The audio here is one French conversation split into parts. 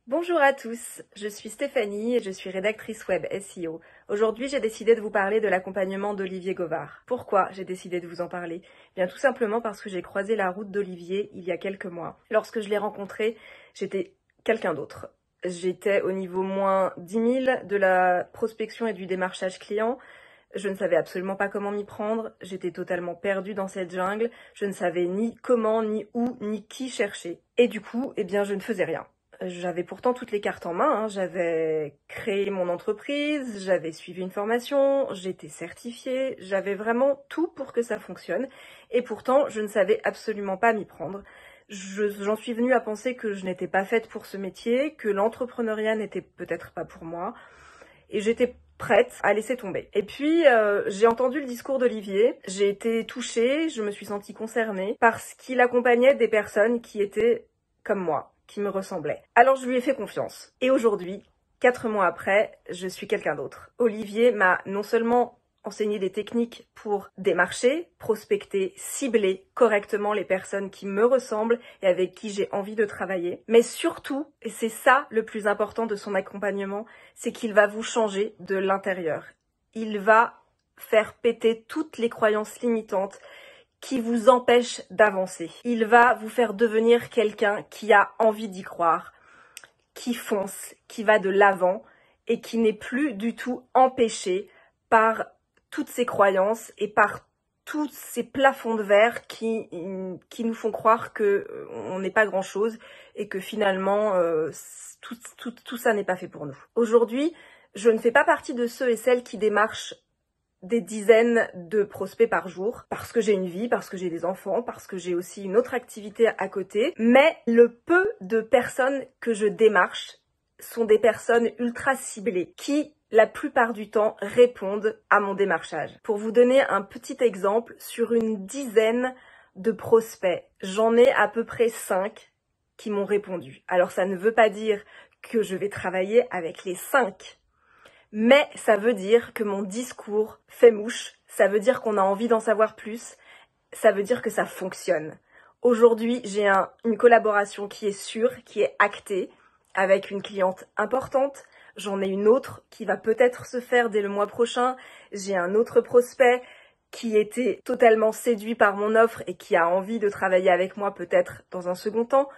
Bonjour à tous, je suis Stéphanie et je suis rédactrice web SEO. Aujourd'hui, j'ai décidé de vous parler de l'accompagnement d'Olivier Govard. Pourquoi j'ai décidé de vous en parler? Bien tout simplement parce que j'ai croisé la route d'Olivier il y a quelques mois. Lorsque je l'ai rencontré, j'étais quelqu'un d'autre. J'étais au niveau moins 10 000 de la prospection et du démarchage client. Je ne savais absolument pas comment m'y prendre, j'étais totalement perdue dans cette jungle, je ne savais ni comment, ni où, ni qui chercher. Et du coup, je ne faisais rien. J'avais pourtant toutes les cartes en main, j'avais créé mon entreprise, j'avais suivi une formation, j'étais certifiée, j'avais vraiment tout pour que ça fonctionne. Et pourtant, je ne savais absolument pas m'y prendre. J'en suis venue à penser que je n'étais pas faite pour ce métier, que l'entrepreneuriat n'était peut-être pas pour moi. Et j'étais prête à laisser tomber. Et puis, j'ai entendu le discours d'Olivier, j'ai été touchée, je me suis sentie concernée, parce qu'il accompagnait des personnes qui étaient comme moi, qui me ressemblaient. Alors je lui ai fait confiance. Et aujourd'hui, 4 mois après, je suis quelqu'un d'autre. Olivier m'a non seulement enseigné des techniques pour démarcher, prospecter, cibler correctement les personnes qui me ressemblent et avec qui j'ai envie de travailler. Mais surtout, et c'est ça le plus important de son accompagnement, c'est qu'il va vous changer de l'intérieur. Il va faire péter toutes les croyances limitantes qui vous empêchent d'avancer. Il va vous faire devenir quelqu'un qui a envie d'y croire, qui fonce, qui va de l'avant et qui n'est plus du tout empêché par toutes ces croyances et par tous ces plafonds de verre qui nous font croire que on n'est pas grand-chose et que finalement tout ça n'est pas fait pour nous. Aujourd'hui, je ne fais pas partie de ceux et celles qui démarchent des dizaines de prospects par jour, parce que j'ai une vie, parce que j'ai des enfants, parce que j'ai aussi une autre activité à côté, mais le peu de personnes que je démarche sont des personnes ultra ciblées, qui la plupart du temps répondent à mon démarchage. Pour vous donner un petit exemple, sur une dizaine de prospects, j'en ai à peu près 5 qui m'ont répondu. Alors ça ne veut pas dire que je vais travailler avec les 5, mais ça veut dire que mon discours fait mouche, ça veut dire qu'on a envie d'en savoir plus, ça veut dire que ça fonctionne. Aujourd'hui, j'ai une collaboration qui est sûre, qui est actée, avec une cliente importante. J'en ai une autre qui va peut-être se faire dès le mois prochain. J'ai un autre prospect qui était totalement séduit par mon offre et qui a envie de travailler avec moi peut-être dans un second temps.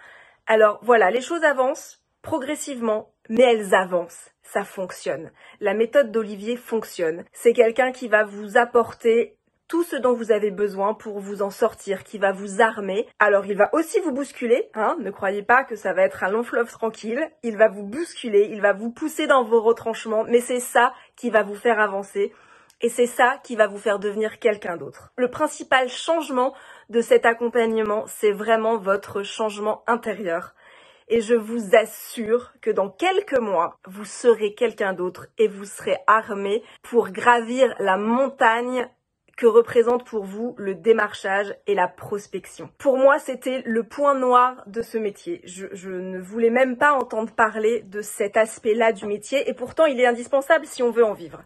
Alors voilà, les choses avancent progressivement, mais elles avancent. Ça fonctionne. La méthode d'Olivier fonctionne. C'est quelqu'un qui va vous apporter tout ce dont vous avez besoin pour vous en sortir, qui va vous armer. Alors il va aussi vous bousculer, ne croyez pas que ça va être un long fleuve tranquille. Il va vous bousculer, il va vous pousser dans vos retranchements, mais c'est ça qui va vous faire avancer. Et c'est ça qui va vous faire devenir quelqu'un d'autre. Le principal changement de cet accompagnement, c'est vraiment votre changement intérieur. Et je vous assure que dans quelques mois, vous serez quelqu'un d'autre et vous serez armé pour gravir la montagne que représente pour vous le démarchage et la prospection. Pour moi, c'était le point noir de ce métier. Je ne voulais même pas entendre parler de cet aspect-là du métier et pourtant il est indispensable si on veut en vivre.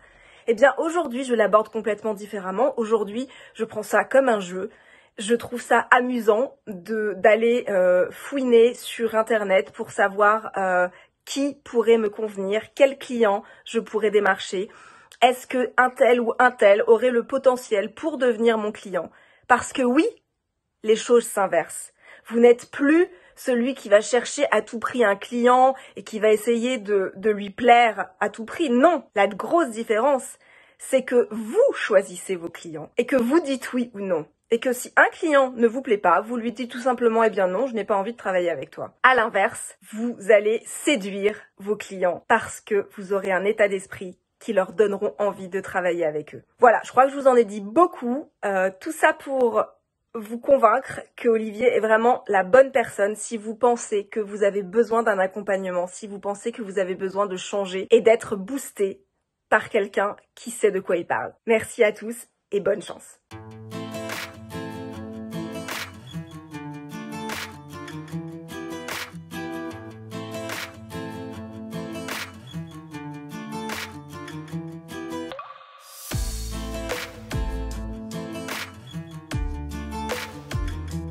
Eh bien aujourd'hui, je l'aborde complètement différemment. Aujourd'hui, je prends ça comme un jeu. Je trouve ça amusant d'aller fouiner sur Internet pour savoir qui pourrait me convenir, quel client je pourrais démarcher. Est-ce que un tel ou un tel aurait le potentiel pour devenir mon client? Parce que oui, les choses s'inversent. Vous n'êtes plus celui qui va chercher à tout prix un client et qui va essayer de lui plaire à tout prix. Non, la grosse différence, c'est que vous choisissez vos clients et que vous dites oui ou non. Et que si un client ne vous plaît pas, vous lui dites tout simplement, non, je n'ai pas envie de travailler avec toi. À l'inverse, vous allez séduire vos clients parce que vous aurez un état d'esprit qui leur donneront envie de travailler avec eux. Voilà, je crois que je vous en ai dit beaucoup. Tout ça pour vous convaincre que Olivier est vraiment la bonne personne si vous pensez que vous avez besoin d'un accompagnement, si vous pensez que vous avez besoin de changer et d'être boosté par quelqu'un qui sait de quoi il parle. Merci à tous et bonne chance.